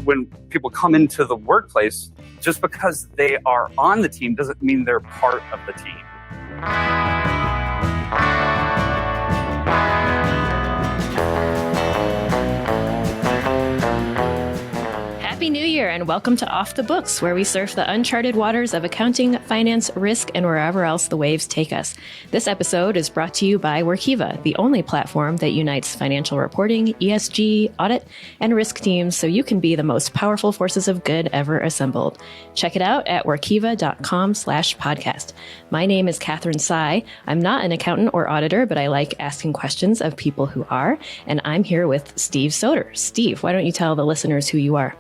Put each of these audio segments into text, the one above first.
when people come into the workplace, just because they are on the team doesn't mean they're part of the team. Happy New Year and welcome to Off the Books, where we surf the uncharted waters of accounting, finance, risk, and wherever else the waves take us. This episode is brought to you by Workiva, the only platform that unites financial reporting, ESG, audit, and risk teams so you can be the most powerful forces of good ever assembled. Check it out at workiva.com/podcast. My name is Catherine Tsai. I'm not an accountant or auditor, but I like asking questions of people who are, and I'm here with Steve Soter. Steve, why don't you tell the listeners who you are?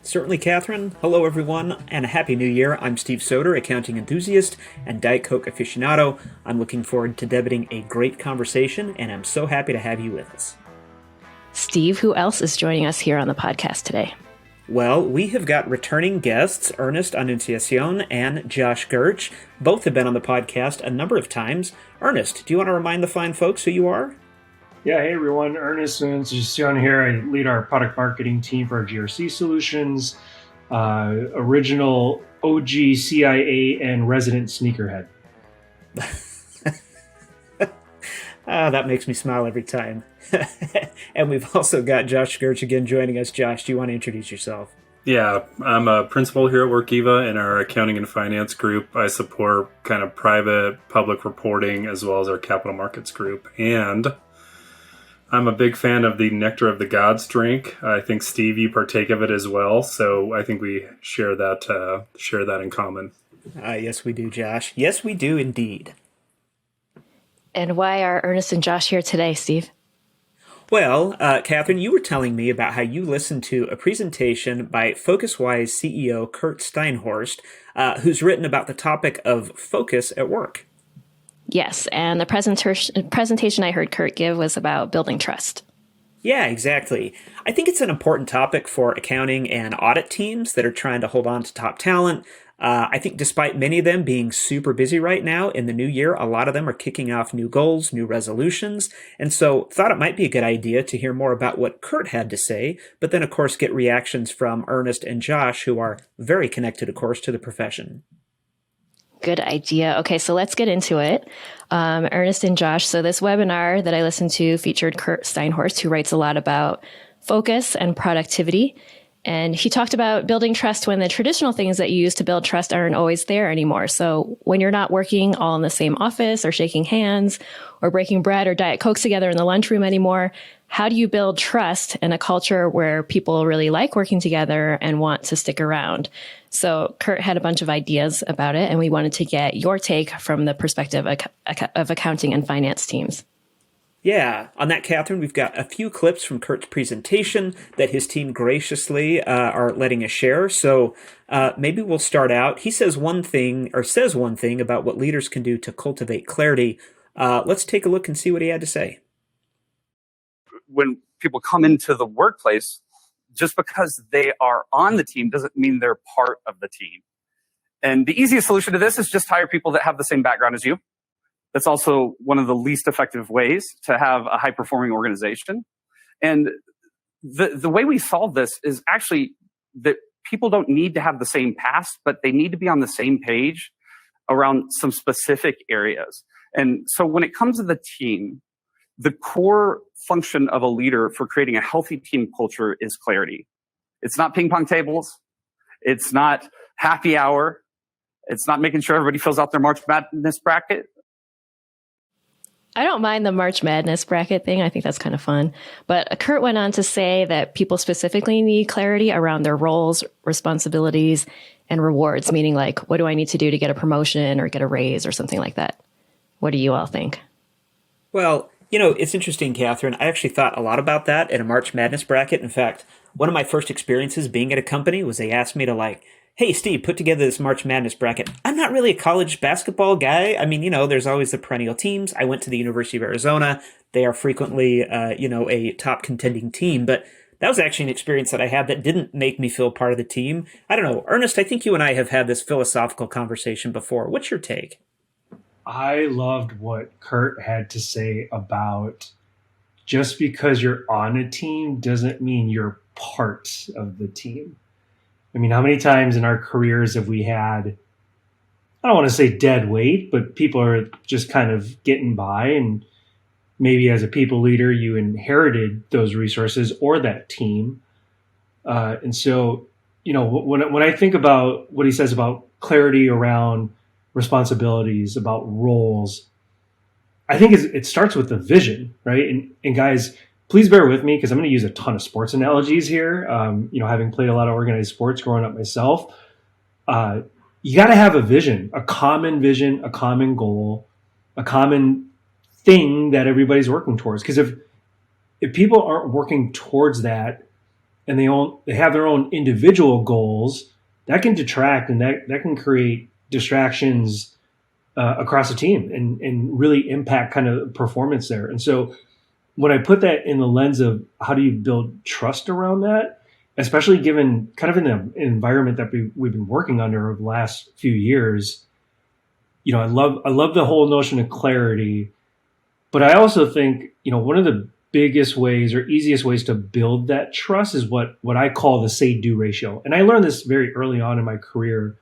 Certainly, Catherine. Hello, everyone, and a Happy New Year. I'm Steve Soter, accounting enthusiast and Diet Coke aficionado. I'm looking forward to debating a great conversation, and I'm so happy to have you with us. Steve, who else is joining us here on the podcast today? Well, we have got returning guests, Ernest Anunciacion and Josh Gertsch. Both have been on the podcast a number of times. Ernest, do you want to remind the fine folks who you are? Yeah, hey everyone, Ernest and Anunciacion here. I lead our product marketing team for our GRC solutions, original OG CIA and resident sneakerhead. That makes me smile every time. And we've also got Josh Gertsch again joining us. Josh, do you want to introduce yourself? Yeah, I'm a principal here at Workiva in our accounting and finance group. I support kind of private public reporting as well as our capital markets group. And I'm a big fan of the Nectar of the Gods drink. I think, Steve, you partake of it as well. So I think we share that in common. Yes, we do, Josh. Yes, we do indeed. And why are Ernest and Josh here today, Steve? Well, Catherine, you were telling me about how you listened to a presentation by Focuswise CEO Curt Steinhorst, who's written about the topic of focus at work. Yes, and the presentation I heard Curt give was about building trust. Yeah, exactly. I think it's an important topic for accounting and audit teams that are trying to hold on to top talent. I think despite many of them being super busy right now in the new year, a lot of them are kicking off new goals, new resolutions, and so thought it might be a good idea to hear more about what Curt had to say, but then, of course, get reactions from Ernest and Josh, who are very connected, of course, to the profession. Good idea. Okay, so let's get into it. Ernest and Josh, so this webinar that I listened to featured Curt Steinhorst, who writes a lot about focus and productivity. And he talked about building trust when the traditional things that you use to build trust aren't always there anymore. So when you're not working all in the same office or shaking hands or breaking bread or Diet Cokes together in the lunchroom anymore, how do you build trust in a culture where people really like working together and want to stick around? So Curt had a bunch of ideas about it, and we wanted to get your take from the perspective of accounting and finance teams. Yeah, on that, Catherine, we've got a few clips from Curt's presentation that his team graciously are letting us share. So maybe we'll start out. He says one thing about what leaders can do to cultivate clarity. Let's take a look and see what he had to say. When people come into the workplace, just because they are on the team doesn't mean they're part of the team. And the easiest solution to this is just hire people that have the same background as you. That's also one of the least effective ways to have a high-performing organization. And the way we solve this is actually that people don't need to have the same past, but they need to be on the same page around some specific areas. And so when it comes to the team, the core function of a leader for creating a healthy team culture is clarity. It's not ping pong tables. It's not happy hour. It's not making sure everybody fills out their March Madness bracket. I don't mind the March Madness bracket thing. I think that's kind of fun. But Curt went on to say that people specifically need clarity around their roles, responsibilities, and rewards, meaning like, what do I need to do to get a promotion or get a raise or something like that? What do you all think? Well, you know, it's interesting, Catherine. I actually thought a lot about that in a March Madness bracket. In fact, one of my first experiences being at a company was they asked me to hey, Steve, put together this March Madness bracket. I'm not really a college basketball guy. I mean, there's always the perennial teams. I went to the University of Arizona. They are frequently, a top contending team. But that was actually an experience that I had that didn't make me feel part of the team. I don't know. Ernest, I think you and I have had this philosophical conversation before. What's your take? I loved what Curt had to say about just because you're on a team doesn't mean you're part of the team. I mean, how many times in our careers have we had, I don't want to say dead weight, but people are just kind of getting by, and maybe as a people leader, you inherited those resources or that team. And so, when I think about what he says about clarity around responsibilities, about roles, I think it starts with the vision, right? And guys, please bear with me because I'm going to use a ton of sports analogies here. Having played a lot of organized sports growing up myself, you got to have a vision, a common goal, a common thing that everybody's working towards. Because if people aren't working towards that and they have their own individual goals, that can detract and that can create distractions across the team and really impact kind of performance there. And so when I put that in the lens of how do you build trust around that, especially given kind of in the environment that we've been working under over the last few years, I love the whole notion of clarity, but I also think, one of the biggest ways or easiest ways to build that trust is what I call the say-do ratio. And I learned this very early on in my career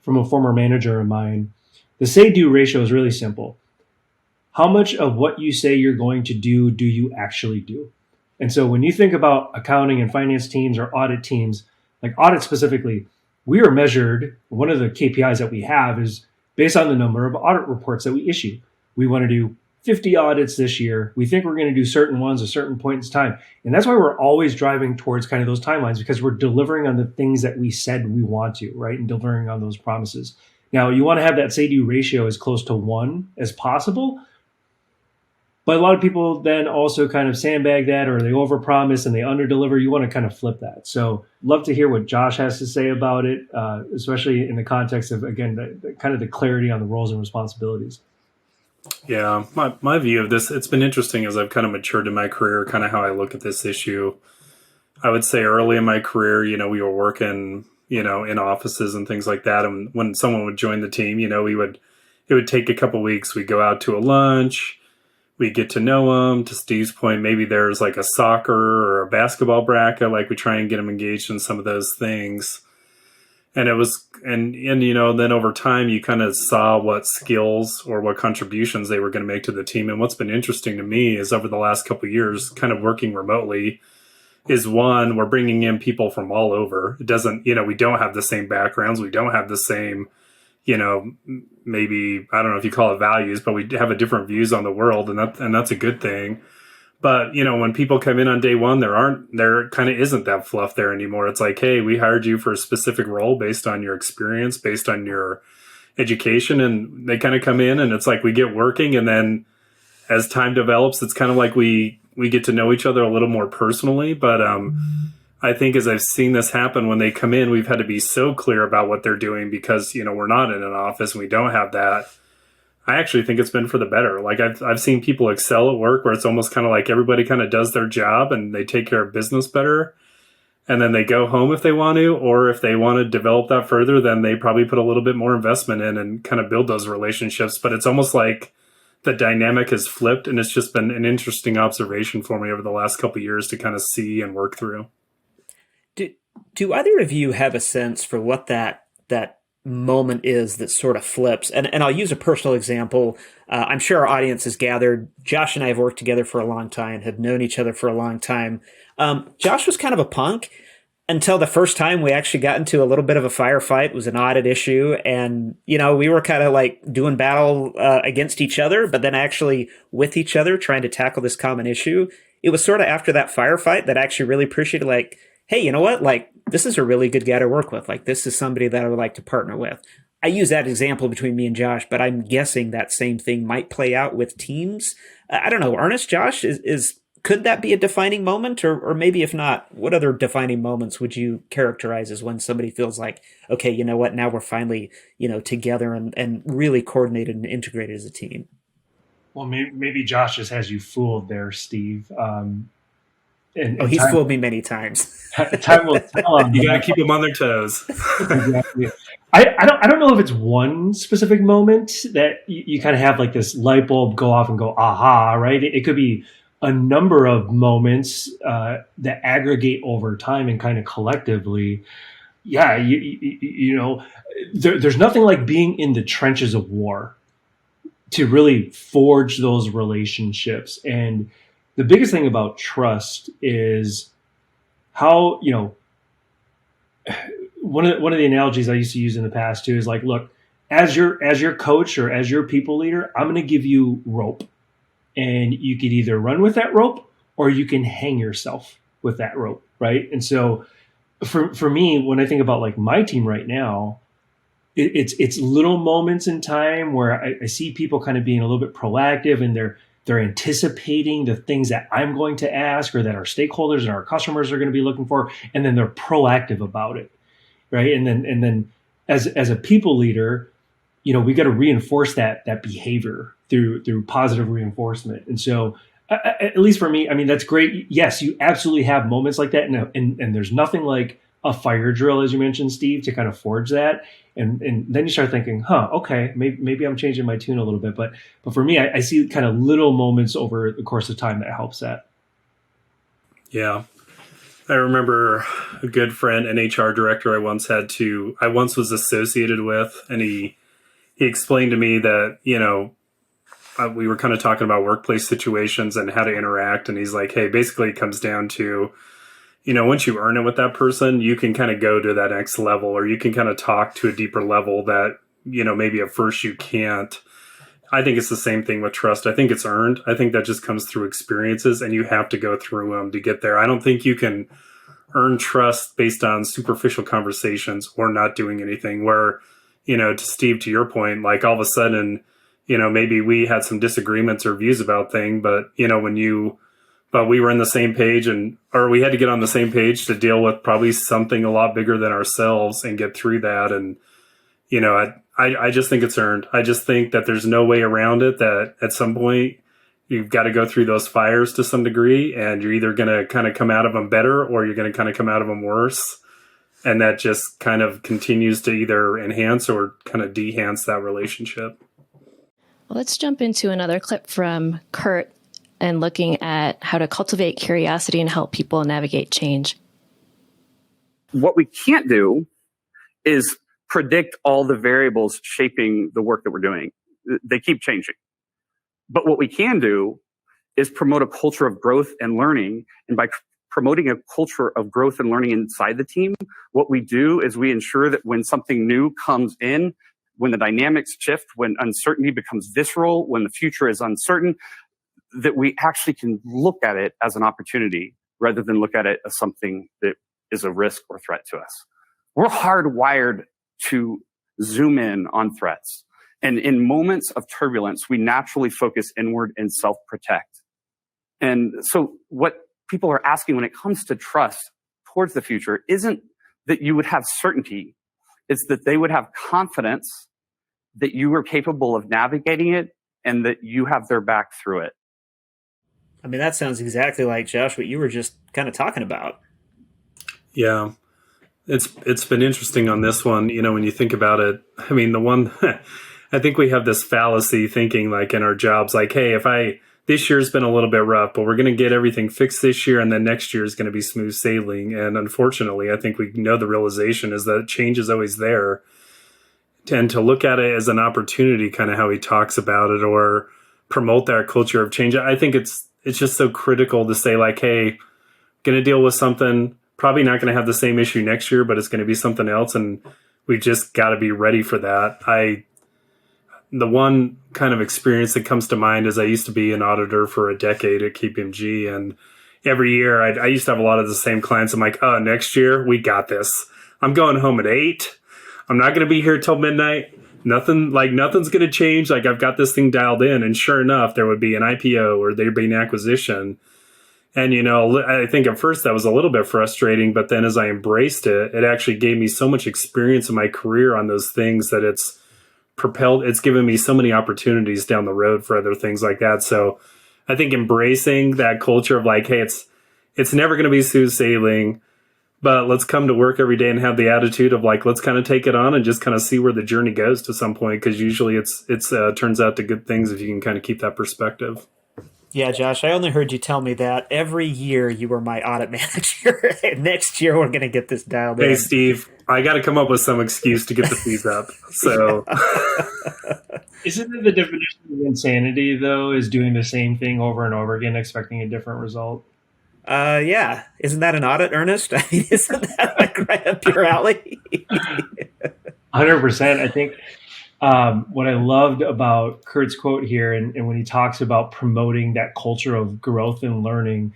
from a former manager of mine. The say-do ratio is really simple. How much of what you say you're going to do you actually do? And so when you think about accounting and finance teams or audit teams, like audit specifically, we are measured, one of the KPIs that we have is based on the number of audit reports that we issue. We want to do 50 audits this year. We think we're going to do certain ones at certain points in time. And that's why we're always driving towards kind of those timelines, because we're delivering on the things that we said we want to, right? And delivering on those promises. Now, you want to have that say-do ratio as close to 1 as possible. But a lot of people then also kind of sandbag that, or they overpromise and they underdeliver. You want to kind of flip that. So love to hear what Josh has to say about it, especially in the context of, again, the kind of the clarity on the roles and responsibilities. Yeah, my view of this, it's been interesting as I've kind of matured in my career, kind of how I look at this issue. I would say early in my career, we were working, in offices and things like that. And when someone would join the team, it would take a couple weeks. We'd go out to a lunch. We get to know them. To Steve's point, maybe there's like a soccer or a basketball bracket. Like we try and get them engaged in some of those things. And it was, and then over time, you kind of saw what skills or what contributions they were going to make to the team. And what's been interesting to me is over the last couple of years, kind of working remotely, is one, we're bringing in people from all over. It doesn't, we don't have the same backgrounds. We don't have the same, maybe, I don't know if you call it values, but we have a different views on the world, and that's a good thing. But, when people come in on day one, there kind of isn't that fluff there anymore. It's like, hey, we hired you for a specific role based on your experience, based on your education. And they kind of come in and it's like we get working. And then as time develops, it's kind of like we get to know each other a little more personally. But I think as I've seen this happen when they come in, we've had to be so clear about what they're doing because, we're not in an office and we don't have that. I actually think it's been for the better. Like I've seen people excel at work where it's almost kind of like everybody kind of does their job and they take care of business better. And then they go home if they want to, or if they want to develop that further, then they probably put a little bit more investment in and kind of build those relationships. But it's almost like the dynamic has flipped, and it's just been an interesting observation for me over the last couple of years to kind of see and work through. Do either of you have a sense for what that moment is that sort of flips? And I'll use a personal example. I'm sure our audience has gathered. Josh and I have worked together for a long time, have known each other for a long time. Josh was kind of a punk until the first time we actually got into a little bit of a firefight. It was an audit issue. And, we were kind of like doing battle against each other, but then actually with each other trying to tackle this common issue. It was sort of after that firefight that I actually really appreciated, like, hey, you know what? Like, this is a really good guy to work with. Like, this is somebody that I would like to partner with. I use that example between me and Josh, but I'm guessing that same thing might play out with teams. I don't know. Ernest, Josh, could that be a defining moment? Or maybe if not, what other defining moments would you characterize as when somebody feels like, okay, you know what? Now we're finally, together and really coordinated and integrated as a team? Well, maybe Josh just has you fooled there, Steve. He's fooled me many times. Time will tell. You got to keep them on their toes. Exactly. I don't know if it's one specific moment that you kind of have like this light bulb go off and go, aha, right? It could be a number of moments that aggregate over time and kind of collectively. Yeah, there's nothing like being in the trenches of war to really forge those relationships. And the biggest thing about trust is how, one of the analogies I used to use in the past too is like, look, as your coach or as your people leader, I'm going to give you rope, and you could either run with that rope or you can hang yourself with that rope, right? And so for me, when I think about like my team right now, it's little moments in time where I see people kind of being a little bit proactive, and they're anticipating the things that I'm going to ask or that our stakeholders and our customers are going to be looking for, and then they're proactive about it, right? And then as a people leader, we got to reinforce that behavior through positive reinforcement. And so, at least for me, I mean, that's great. Yes, you absolutely have moments like that, and there's nothing like a fire drill, as you mentioned, Steve, to kind of forge that. And then you start thinking, okay, maybe I'm changing my tune a little bit. But for me, I see kind of little moments over the course of time that helps that. Yeah. I remember a good friend, an HR director I once was associated with, and he explained to me that, we were kind of talking about workplace situations and how to interact. And he's like, hey, basically it comes down to, once you earn it with that person, you can kind of go to that next level, or you can kind of talk to a deeper level that, maybe at first you can't. I think it's the same thing with trust. I think it's earned. I think that just comes through experiences, and you have to go through them to get there. I don't think you can earn trust based on superficial conversations or not doing anything where, to Steve, to your point, like all of a sudden, maybe we had some disagreements or views about things, but, but we were in the same page, or we had to get on the same page to deal with probably something a lot bigger than ourselves and get through that. And, I just think it's earned. I just think that there's no way around it, that at some point you've got to go through those fires to some degree, and you're either going to kind of come out of them better or you're going to kind of come out of them worse. And that just kind of continues to either enhance or kind of de-hance that relationship. Well, let's jump into another clip from Curt and looking at how to cultivate curiosity and help people navigate change. What we can't do is predict all the variables shaping the work that we're doing. They keep changing. But what we can do is promote a culture of growth and learning. And by promoting a culture of growth and learning inside the team, what we do is we ensure that when something new comes in, when the dynamics shift, when uncertainty becomes visceral, when the future is uncertain, that we actually can look at it as an opportunity rather than look at it as something that is a risk or threat to us. We're hardwired to zoom in on threats. And in moments of turbulence, we naturally focus inward and self-protect. And so what people are asking when it comes to trust towards the future isn't that you would have certainty. It's that they would have confidence that you are capable of navigating it and that you have their back through it. I mean, that sounds exactly like, Josh, what you were just kind of talking about. Yeah. It's been interesting on this one, when you think about it. I mean, the one, I think we have this fallacy thinking like in our jobs, like, hey, this year's been a little bit rough, but we're going to get everything fixed this year, and then next year is going to be smooth sailing. And unfortunately, I think we know the realization is that change is always there. And to look at it as an opportunity, kind of how he talks about it, or promote that culture of change. I think it's just so critical to say like, hey, going to deal with something, probably not going to have the same issue next year, but it's going to be something else. And we just got to be ready for that. The one kind of experience that comes to mind is I used to be an auditor for a decade at KPMG. And every year I used to have a lot of the same clients. I'm like, oh, next year we got this. I'm going home at 8. I'm not going to be here till midnight. Nothing's going to change. Like, I've got this thing dialed in. And sure enough, there would be an IPO or there'd be an acquisition. And, I think at first that was a little bit frustrating, but then as I embraced it, it actually gave me so much experience in my career on those things that it's given me so many opportunities down the road for other things like that. So I think embracing that culture of like, hey, it's never going to be smooth sailing, but let's come to work every day and have the attitude of like, let's kind of take it on and just kind of see where the journey goes to some point. Cause usually it's turns out to good things if you can kind of keep that perspective. Yeah, Josh, I only heard you tell me that every year you were my audit manager. Next year we're going to get this dialed Hey, in. Steve, I got to come up with some excuse to get the fees up. So, Isn't it the definition of insanity, though, is doing the same thing over and over again, expecting a different result? Yeah. Isn't that an audit, Ernest? I mean, isn't that like right up your alley? 100%. I think what I loved about Curt's quote here, and when he talks about promoting that culture of growth and learning,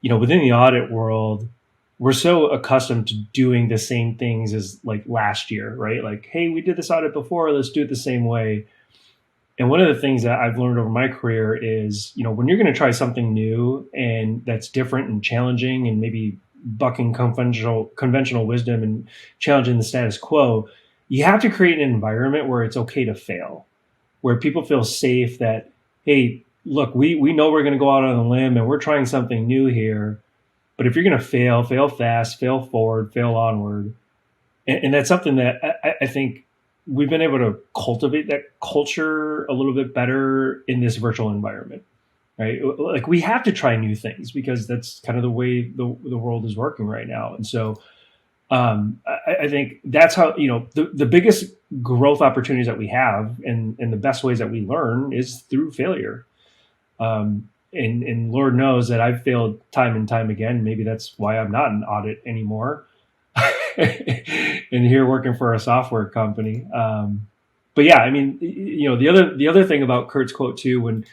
within the audit world, we're so accustomed to doing the same things as like last year, right? Like, hey, we did this audit before, let's do it the same way. And one of the things that I've learned over my career is, when you're going to try something new and that's different and challenging and maybe bucking conventional wisdom and challenging the status quo, you have to create an environment where it's okay to fail, where people feel safe that, hey, look, we know we're going to go out on a limb and we're trying something new here. But if you're going to fail fast, fail forward, fail onward. And that's something that I think we've been able to cultivate that culture a little bit better in this virtual environment, right? Like we have to try new things because that's kind of the way the world is working right now. And so I think that's how, the biggest growth opportunities that we have and the best ways that we learn is through failure. And Lord knows that I've failed time and time again. Maybe that's why I'm not in audit anymore. And here working for a software company. But yeah, I mean, the other thing about Curt's quote too, when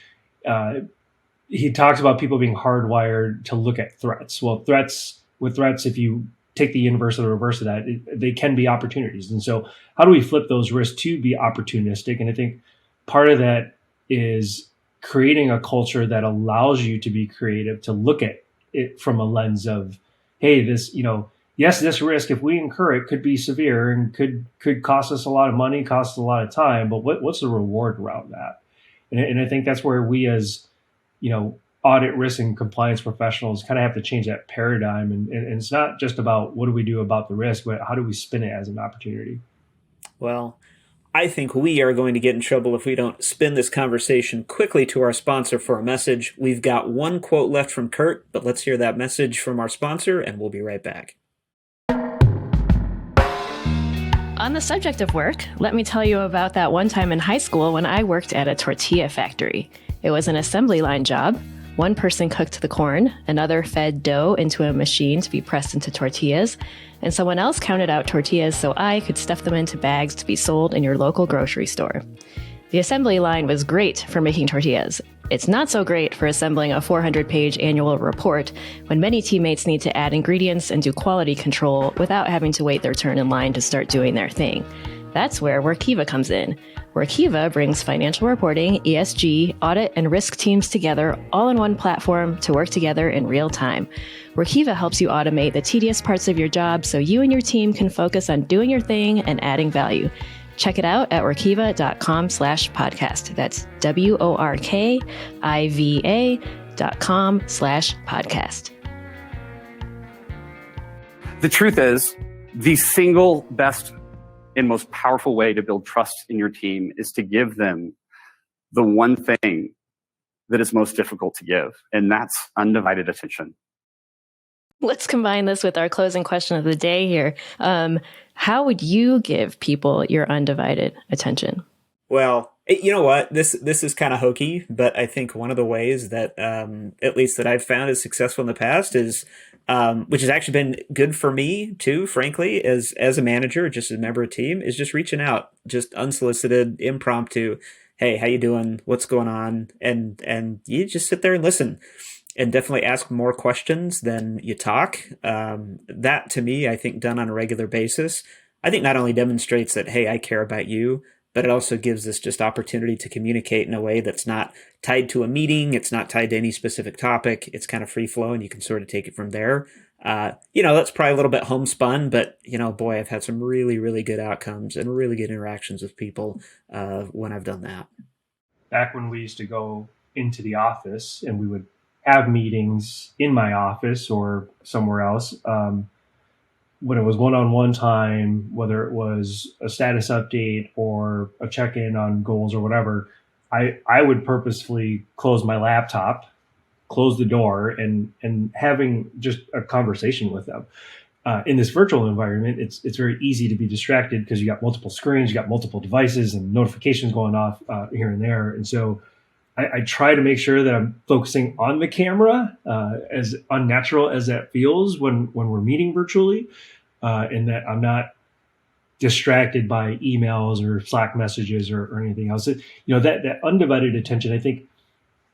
he talks about people being hardwired to look at threats. Well, threats, if you take the inverse or the reverse of that, they can be opportunities. And so how do we flip those risks to be opportunistic? And I think part of that is creating a culture that allows you to be creative, to look at it from a lens of, hey, this, yes, this risk, if we incur it, could be severe and could cost us a lot of money, cost us a lot of time, but what's the reward around that? And I think that's where we as, audit risk and compliance professionals kind of have to change that paradigm. And it's not just about what do we do about the risk, but how do we spin it as an opportunity? Well, I think we are going to get in trouble if we don't spin this conversation quickly to our sponsor for a message. We've got one quote left from Curt, but let's hear that message from our sponsor, and we'll be right back. On the subject of work, let me tell you about that one time in high school when I worked at a tortilla factory. It was an assembly line job. One person cooked the corn, another fed dough into a machine to be pressed into tortillas, and someone else counted out tortillas so I could stuff them into bags to be sold in your local grocery store. The assembly line was great for making tortillas. It's not so great for assembling a 400-page annual report when many teammates need to add ingredients and do quality control without having to wait their turn in line to start doing their thing. That's where Workiva comes in. Workiva brings financial reporting, ESG, audit, and risk teams together all in one platform to work together in real time. Workiva helps you automate the tedious parts of your job so you and your team can focus on doing your thing and adding value. Check it out at workiva.com/podcast. That's WORKIVA.com/podcast. The truth is, the single best and most powerful way to build trust in your team is to give them the one thing that is most difficult to give, and that's undivided attention. Let's combine this with our closing question of the day here. How would you give people your undivided attention? Well, you know what? This is kind of hokey, but I think one of the ways that, at least that I've found is successful in the past is, which has actually been good for me too, frankly, as a manager, just as a member of a team, is just reaching out, just unsolicited, impromptu. Hey, how you doing? What's going on? And you just sit there and listen. And definitely ask more questions than you talk. That, to me, I think done on a regular basis, I think not only demonstrates that, hey, I care about you, but it also gives us just opportunity to communicate in a way that's not tied to a meeting. It's not tied to any specific topic. It's kind of free flow, and you can sort of take it from there. That's probably a little bit homespun, but, boy, I've had some really, really good outcomes and really good interactions with people when I've done that. Back when we used to go into the office and we would have meetings in my office or somewhere else, when it was one-on-one time, whether it was a status update or a check-in on goals or whatever, I would purposefully close my laptop close the door and having just a conversation with them. In this virtual environment, it's very easy to be distracted because you got multiple screens, you got multiple devices and notifications going off here and there. And so I try to make sure that I'm focusing on the camera, as unnatural as that feels when we're meeting virtually, and that I'm not distracted by emails or Slack messages or anything else. That undivided attention, I think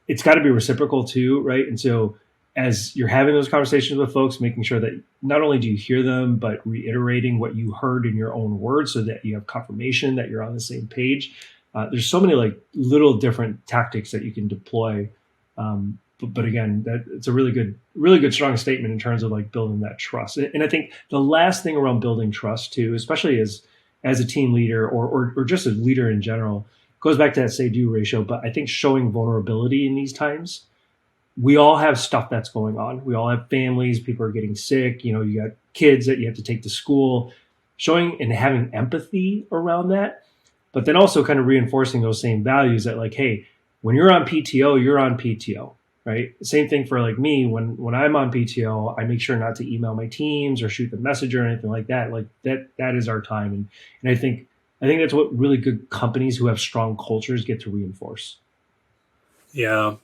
it's got to be reciprocal too, right? And so as you're having those conversations with folks, making sure that not only do you hear them, but reiterating what you heard in your own words so that you have confirmation that you're on the same page. There's so many like little different tactics that you can deploy. But again, it's a really good, strong statement in terms of like building that trust. And I think the last thing around building trust too, especially as a team leader or just a leader in general, goes back to that say-do ratio. But I think showing vulnerability in these times, we all have stuff that's going on. We all have families, people are getting sick, you got kids that you have to take to school, showing and having empathy around that, but then also kind of reinforcing those same values that like, hey, when you're on PTO, you're on PTO, right? Same thing for like me, when I'm on PTO, I make sure not to email my teams or shoot the message or anything like that. Like that is our time. And I think that's what really good companies who have strong cultures get to reinforce. Yeah,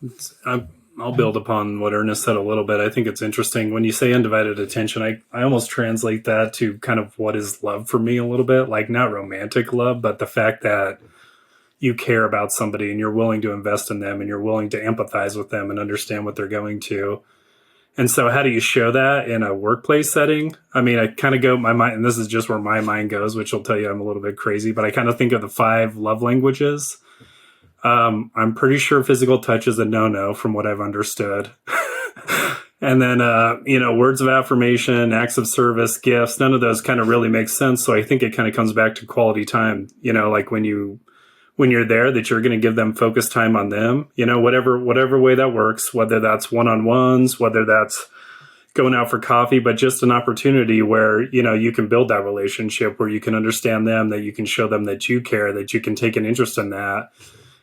I'll build upon what Ernest said a little bit. I think it's interesting when you say undivided attention, I almost translate that to kind of what is love for me a little bit, like not romantic love, but the fact that you care about somebody and you're willing to invest in them and you're willing to empathize with them and understand what they're going to. And so how do you show that in a workplace setting? I mean, I kind of go my mind, and this is just where my mind goes, which will tell you I'm a little bit crazy, but I kind of think of the 5 love languages. I'm pretty sure physical touch is a no-no from what I've understood. And then, words of affirmation, acts of service, gifts, none of those kind of really make sense. So I think it kind of comes back to quality time, like when you're there, that you're going to give them focused time on them, whatever way that works, whether that's one-on-ones, whether that's going out for coffee, but just an opportunity where, you can build that relationship where you can understand them, that you can show them that you care, that you can take an interest in that.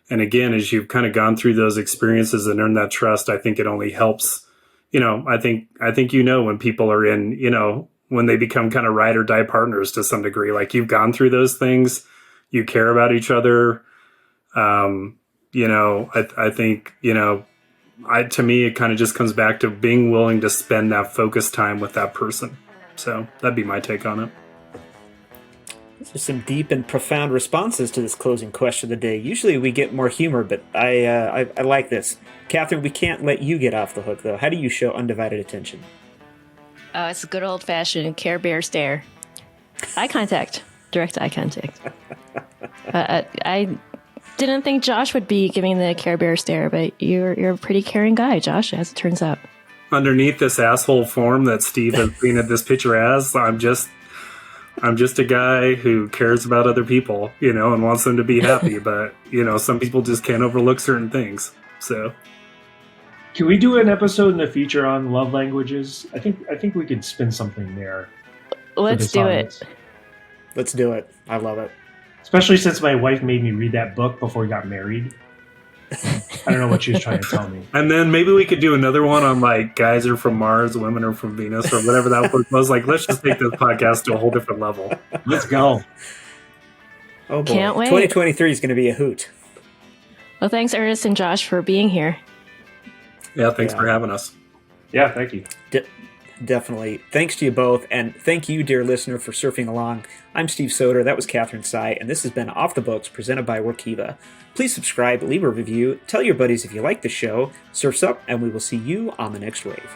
And again, as you've kind of gone through those experiences and earned that trust, I think it only helps. I think when people are in, when they become kind of ride or die partners to some degree, like you've gone through those things, you care about each other. I think, to me, it kind of just comes back to being willing to spend that focused time with that person. So that'd be my take on it. Those are some deep and profound responses to this closing question of the day. Usually we get more humor, but I like this. Catherine, we can't let you get off the hook, though. How do you show undivided attention? Oh, it's a good old-fashioned Care Bear stare. Eye contact. Direct eye contact. I didn't think Josh would be giving the Care Bear stare, but you're a pretty caring guy, Josh, as it turns out. Underneath this asshole form that Steve has painted this picture as, I'm just a guy who cares about other people, and wants them to be happy. But, some people just can't overlook certain things. So, can we do an episode in the future on love languages? I think we could spin something there. Let's do it. Let's do it. I love it. Especially since my wife made me read that book before we got married. I don't know what she was trying to tell me. And then maybe we could do another one on like guys are from Mars, women are from Venus, or whatever that book was. Like, let's just take this podcast to a whole different level. Let's go. Oh boy. Can't wait. 2023 is going to be a hoot. Well, thanks, Ernest and Josh, for being here. Yeah, thanks for having us. Yeah, thank you. Definitely. Thanks to you both, and thank you, dear listener, for surfing along. I'm Steve Soder, that was Catherine Tsai, and this has been Off the Books, presented by Workiva. Please subscribe, leave a review, tell your buddies if you like the show, surfs up, and we will see you on the next wave.